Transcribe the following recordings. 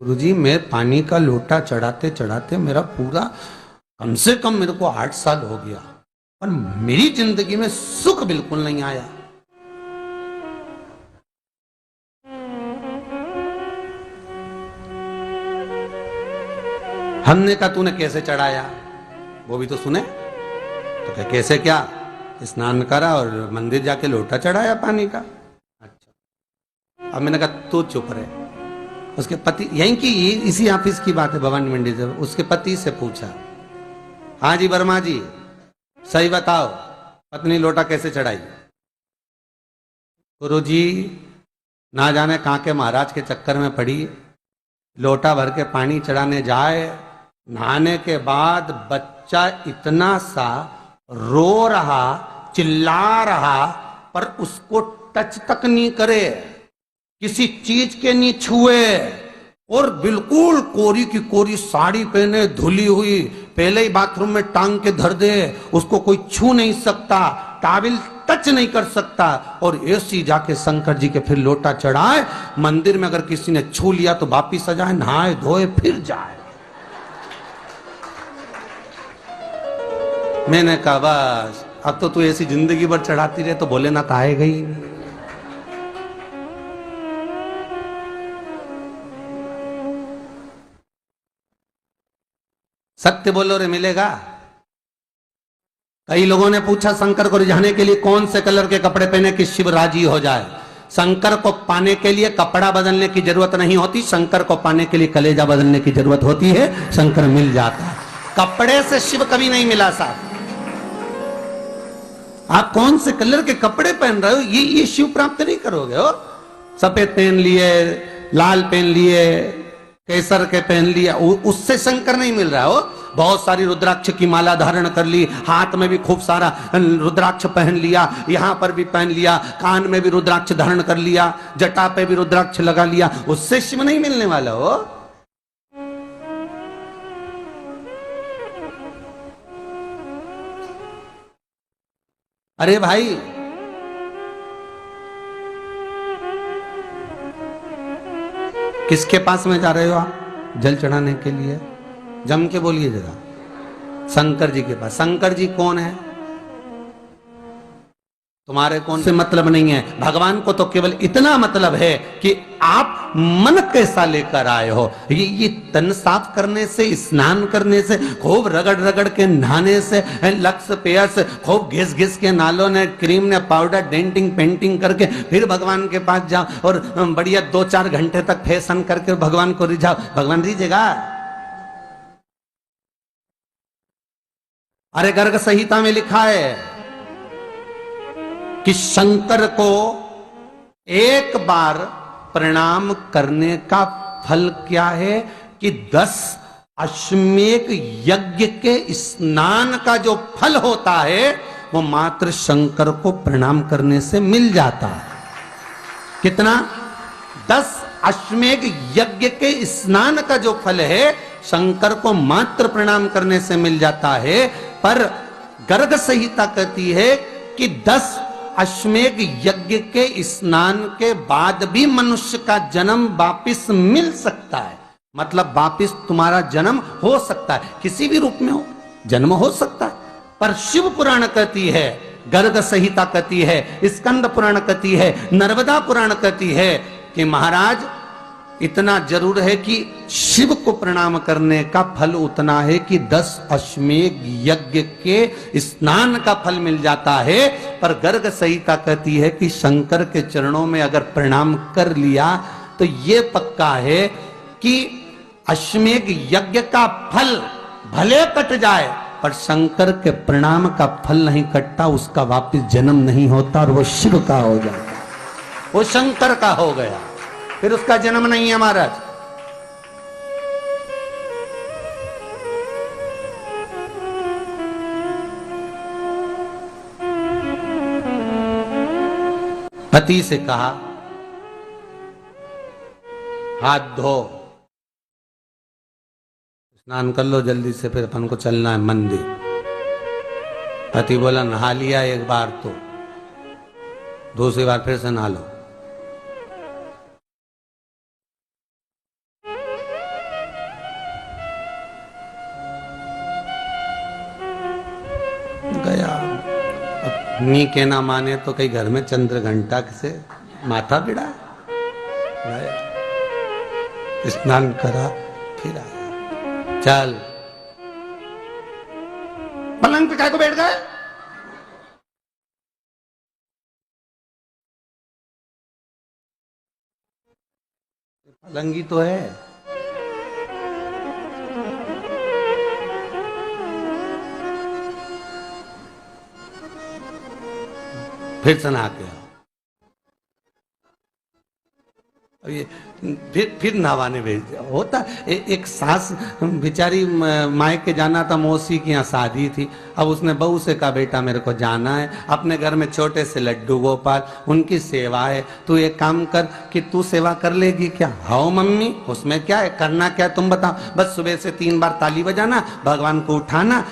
गुरुजी, मैं पानी का लोटा चढ़ाते चढ़ाते मेरा पूरा कम से कम मेरे को 8 साल हो गया, पर मेरी जिंदगी में सुख बिल्कुल नहीं आया। हमने कहा तूने कैसे चढ़ाया, वो भी तो सुने। तो क्या कैसे, क्या स्नान करा और मंदिर जाके लोटा चढ़ाया पानी का। अच्छा, अब मैंने कहा तू चुप रहे। उसके पति, यहीं की इसी ऑफिस की बात है, भवानी मंडी से, उसके पति से पूछा, हाँ जी वर्मा जी सही बताओ, पत्नी लोटा कैसे चढ़ाई। गुरुजी, ना जाने कहां के महाराज के चक्कर में पड़ी, लोटा भर के पानी चढ़ाने जाए, नहाने के बाद बच्चा इतना सा रो रहा, चिल्ला रहा, पर उसको टच तक नहीं करे, किसी चीज के नहीं छुए, और बिल्कुल कोरी की कोरी साड़ी पहने, धुली हुई, पहले ही बाथरूम में टांग के धर दे, उसको कोई छू नहीं सकता, टाविल टच नहीं कर सकता, और ऐसी जाके शंकर जी के फिर लोटा चढ़ाए। मंदिर में अगर किसी ने छू लिया तो वापिस आ जाए, नहाए धोए फिर जाए। मैंने कहा बस अब तो तू ऐसी जिंदगी भर चढ़ाती रहे तो भोलेनाथ आएगा ही नहीं। सत्य बोलो रे, मिलेगा। कई लोगों ने पूछा शंकर को रिझाने के लिए कौन से कलर के कपड़े पहने कि शिव राजी हो जाए। शंकर को पाने के लिए कपड़ा बदलने की जरूरत नहीं होती, शंकर को पाने के लिए कलेजा बदलने की जरूरत होती है, शंकर मिल जाता है। कपड़े से शिव कभी नहीं मिला साहब। आप कौन से कलर के कपड़े पहन रहे हो, ये शिव प्राप्त नहीं करोगे हो। सफेद पहन लिए, लाल पहन लिए, केसर के पहन लिया, उससे शंकर नहीं मिल रहा हो। बहुत सारी रुद्राक्ष की माला धारण कर ली, हाथ में भी खूब सारा रुद्राक्ष पहन लिया, यहां पर भी पहन लिया, कान में भी रुद्राक्ष धारण कर लिया, जटा पे भी रुद्राक्ष लगा लिया, उससे शिव नहीं मिलने वाला हो। अरे भाई, किसके पास में जा रहे हो आप जल चढ़ाने के लिए? जम के बोलिए जरा। शंकर जी के पास। शंकर जी कौन है? तुम्हारे कौन से मतलब नहीं है। भगवान को तो केवल इतना मतलब है कि आप मन कैसा लेकर आए हो। ये तन साफ करने से, स्नान करने से, खूब रगड़ रगड़ के नहाने से, लक्स पेयर से, खूब घिस घिस के नालों ने, क्रीम ने, पाउडर, डेंटिंग पेंटिंग करके फिर भगवान के पास जाओ और बढ़िया 2-4 घंटे तक फैशन करके भगवान को रिझाओ। भगवान रिझेगा? अरे गर्ग संहिता में लिखा है कि शंकर को एक बार प्रणाम करने का फल क्या है कि 10 अश्वमेध यज्ञ के स्नान का जो फल होता है वो मात्र शंकर को प्रणाम करने से मिल जाता है। कितना? 10 अश्वमेध यज्ञ के स्नान का जो फल है शंकर को मात्र प्रणाम करने से मिल जाता है। पर गर्ग संहिता कहती है कि 10 अश्वमेध यज्ञ के स्नान के बाद भी मनुष्य का जन्म वापिस मिल सकता है। मतलब वापिस तुम्हारा जन्म हो सकता है, किसी भी रूप में हो, जन्म हो सकता है। पर शिव पुराण कहती है, गर्ग संहिता कहती है, स्कंद पुराण कहती है, नर्मदा पुराण कहती है कि महाराज इतना जरूर है कि शिव को प्रणाम करने का फल उतना है कि 10 अश्वमेध यज्ञ के स्नान का फल मिल जाता है। पर गर्ग संहिता कहती है कि शंकर के चरणों में अगर प्रणाम कर लिया तो ये पक्का है कि अश्वमेध यज्ञ का फल भले कट जाए पर शंकर के प्रणाम का फल नहीं कटता, उसका वापिस जन्म नहीं होता और वो शिव का हो जाता, वो शंकर का हो गया, फिर उसका जन्म नहीं है महाराज। पति से कहा हाथ धो, स्नान कर लो जल्दी से, फिर अपन को चलना है मंदिर। पति बोला नहा लिया एक बार तो दूसरी बार फिर से नहा लो। नी के ना माने तो कई घर में चंद्र घंटा से माथा बिड़ा, स्नान करा फिर आया। चल पलंग पे काय को बैठ गए? पलंगी तो है। फिर से नहा के आओ। ये फिर नहावाने भेज दिया। होता एक सास बेचारी मायके जाना था, मौसी की यहाँ शादी थी। अब उसने बहू से कहा बेटा मेरे को जाना है, अपने घर में छोटे से लड्डू गोपाल, उनकी सेवा है, तू एक काम कर कि तू सेवा कर लेगी क्या? हाँ मम्मी, उसमें क्या है, करना क्या है तुम बताओ। बस सुबह से 3 बार ताली बजाना, भगवान को उठाना,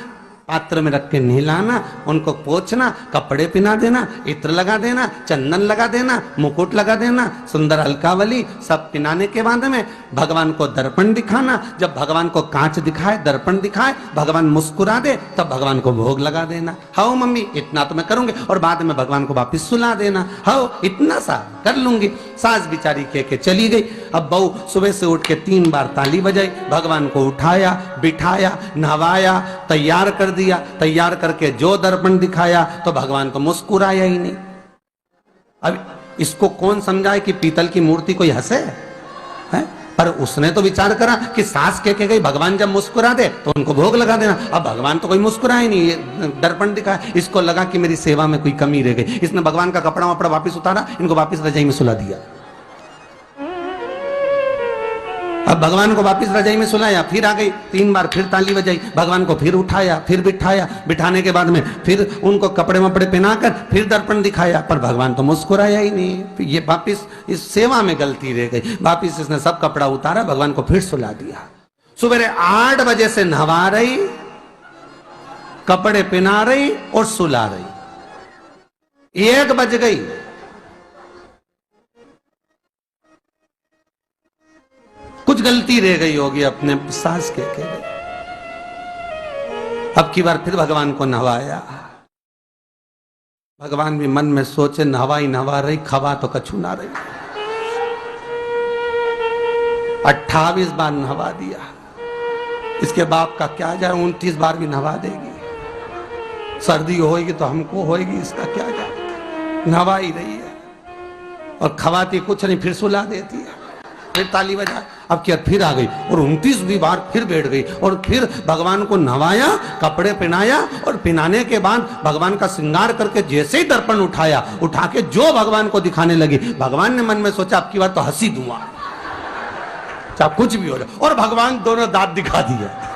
पात्र में रख के नहलाना, उनको पोंछना, कपड़े पहना देना, इत्र लगा देना, चंदन लगा देना, मुकुट लगा देना, सुंदर अलकावली सब पहनाने के बाद में भगवान को दर्पण दिखाना। जब भगवान को कांच दिखाए, दर्पण दिखाए, भगवान मुस्कुरा दे, तब भगवान को भोग लगा देना। हाँ मम्मी इतना तो मैं करूंगी, और बाद में भगवान को वापिस सुला देना। हाँ इतना सा कर लूंगी। सास बिचारी कह के चली गई। अब बहू सुबह से उठ के 3 बार ताली बजाई, भगवान को उठाया, बिठाया, नहवाया, तैयार कर दिया। तैयार करके जो दर्पण दिखाया तो भगवान को मुस्कुराया ही नहीं। अब इसको कौन समझाए कि पीतल की मूर्ति कोई हंसे है? पर उसने तो विचार करा कि सास कह के गई भगवान जब मुस्कुरा दे तो उनको भोग लगा देना। अब भगवान तो कोई मुस्कुराए नहीं, ये दर्पण दिखाया। इसको लगा कि मेरी सेवा में कोई कमी रह गई। इसने भगवान का कपड़ा वपड़ा वापिस उतारा, इनको वापिस रजाई में सुला दिया। अब भगवान को वापिस रजाई में सुलाया, फिर आ गई, 3 बार फिर ताली बजाई, भगवान को फिर उठाया, फिर बिठाया, बिठाने के बाद में फिर उनको कपड़े वपड़े पहनाकर फिर दर्पण दिखाया, पर भगवान तो मुस्कुराया ही नहीं। ये वापिस इस सेवा में गलती रह गई। वापिस इसने सब कपड़ा उतारा, भगवान को फिर सुला दिया। सुबह 8 बजे से नहवा रही, कपड़े पहना रही और सुला रही। 1 बज गई। कुछ गलती रह गई होगी अपने सास के गई। अब की बार फिर भगवान को नहवाया। भगवान भी मन में सोचे नहवाई नहवा रही, खवा तो कछु ना रही। 28 बार नहवा दिया। इसके बाप का क्या जाए, 29 बार भी नहवा देगी। सर्दी होगी तो हमको होगी, इसका क्या जाए। नहवा ही रही है और खवाती कुछ नहीं, फिर सुला देती है, फिर ताली बजा। अब क्या फिर आ गई और 29वीं बार फिर बैठ गई और फिर भगवान को नहवाया, कपड़े पहनाया, और पहनाने के बाद भगवान का श्रृंगार करके जैसे ही दर्पण उठाया, उठा के जो भगवान को दिखाने लगी, भगवान ने मन में सोचा अब की बार तो हंसी दूंगा, चाहे कुछ भी हो जाए। और भगवान दोनों दांत दिखा दिया।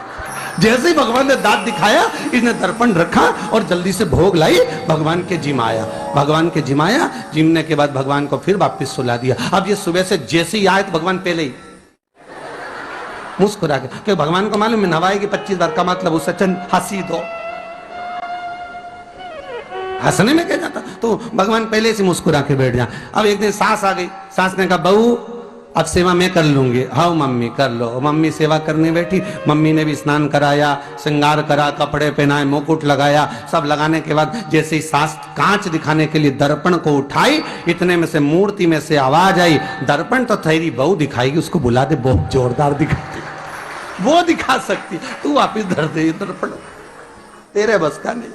जैसे ही भगवान ने दांत दिखाया, इसने दर्पण रखा और जल्दी से भोग लाई, भगवान के जिमाया। भगवान के जिमाया, जिमने के बाद भगवान को फिर वापस सुला दिया। अब ये सुबह से जैसे ही आए तो भगवान पहले ही मुस्कुरा के, क्योंकि भगवान को मालूम है नवाएगी 25 बार का मतलब उससे चंद हंसी दो, हंसने में क्या जाता। तो भगवान पहले से मुस्कुरा के बैठ जाए। अब एक दिन सास आ गई। सास ने कहा बहू अब सेवा मैं कर लूंगी। हाँ मम्मी कर लो। मम्मी सेवा करने बैठी। मम्मी ने भी स्नान कराया, श्रृंगार करा, कपड़े पहनाए, मुकुट लगाया। सब लगाने के बाद जैसे ही सास कांच दिखाने के लिए दर्पण को उठाई, इतने में से मूर्ति में से आवाज आई, दर्पण तो तेरी बहू दिखाएगी, उसको बुला दे, बहुत जोरदार दिखाती, वो दिखा सकती, तू वापिस धर दे दर्पण, तेरे बस का नहीं।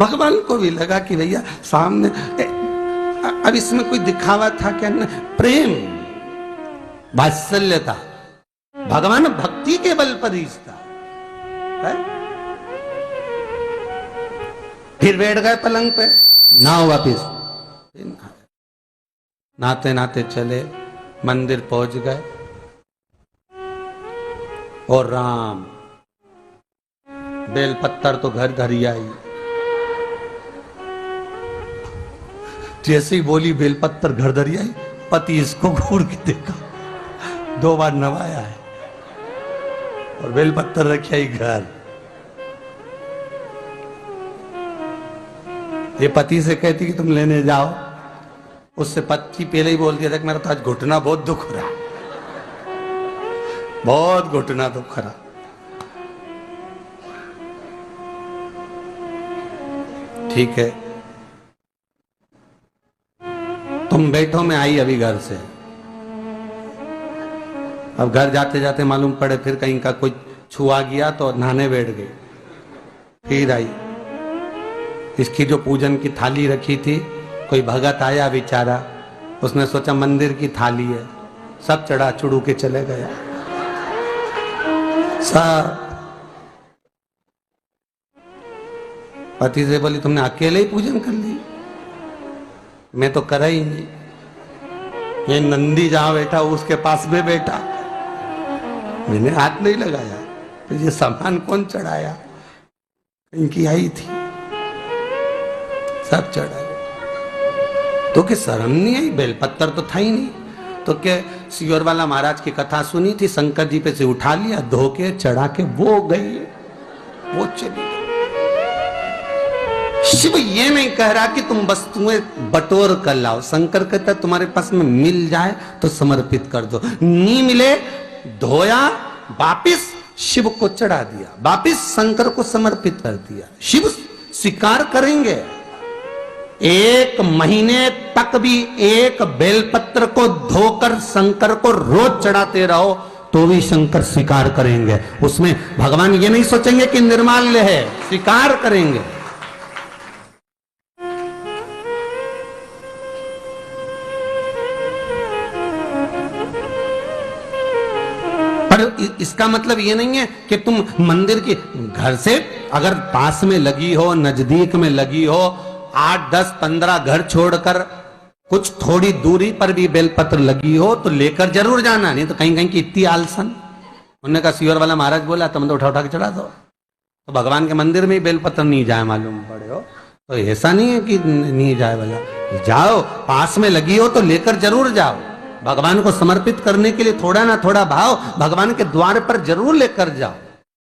भगवान को भी लगा कि भैया सामने, अब इसमें कोई दिखावा था क्या? प्रेम, वात्सल्य था। भगवान भक्ति के बल पर ही था। फिर बैठ गए पलंग पे, नाव वापिस नाते नाते चले, मंदिर पहुंच गए और राम बेलपत्तर तो घर घर ही आई। जैसे ही बोली बेलपत्तर घर धरी आई, पति इसको घूर के देखा, 2 बार नवाया है और बेलपत्तर रखी आई घर। ये पति से कहती कि तुम लेने जाओ, उससे पति पहले ही बोल दिया था कि मेरा तो आज घुटना बहुत दुख रहा, बहुत घुटना दुख रहा। ठीक है, तुम बैठो, मैं आई अभी घर से। अब घर जाते जाते मालूम पड़े फिर कहीं का कोई छुआ गया तो नहाने बैठ गई। फिर आई, इसकी जो पूजन की थाली रखी थी, कोई भगत आया बेचारा, उसने सोचा मंदिर की थाली है, सब चढ़ा चुड़ू के चले गया सब। पति से बोली तुमने अकेले ही पूजन कर ली, मैं तो करा ही नहीं। ये नंदी जहां बैठा उसके पास में बैठा, मैंने हाथ नहीं लगाया। तो ये सामान कौन चढ़ाया? इनकी आई थी, सब चढ़ाया। तो क्या शर्म नहीं आई? बेलपत्तर तो था ही नहीं। तो क्या सियोर वाला महाराज की कथा सुनी थी, शंकर जी पे से उठा लिया, धो के चढ़ा के वो गई, वो चली गई। शिव ये नहीं कह रहा कि तुम वस्तुएं बटोर कर लाओ। शंकर कहता तुम्हारे पास में मिल जाए तो समर्पित कर दो, नहीं मिले धोया, वापिस शिव को चढ़ा दिया, वापिस शंकर को समर्पित कर दिया। शिव स्वीकार करेंगे। 1 महीने तक भी एक बेलपत्र को धोकर शंकर को रोज चढ़ाते रहो तो भी शंकर स्वीकार करेंगे। उसमें भगवान ये नहीं सोचेंगे कि निर्माल्य है, स्वीकार करेंगे। पर इसका मतलब ये नहीं है कि तुम मंदिर की, घर से अगर पास में लगी हो, नजदीक में लगी हो, 8, 10, 15 घर छोड़कर कुछ थोड़ी दूरी पर भी बेलपत्र लगी हो तो लेकर जरूर जाना। नहीं तो कहीं कहीं की इतनी आलसन। उन्होंने कहा सियोर वाला महाराज बोला तुम तो उठा उठा के चढ़ा दो, तो भगवान के मंदिर में ही बेलपत्र नहीं जाए मालूम पड़े हो, तो ऐसा नहीं है कि नहीं जाए वाला, जाओ, पास में लगी हो तो लेकर जरूर जाओ। भगवान को समर्पित करने के लिए थोड़ा ना थोड़ा भाव भगवान के द्वार पर जरूर लेकर जाओ।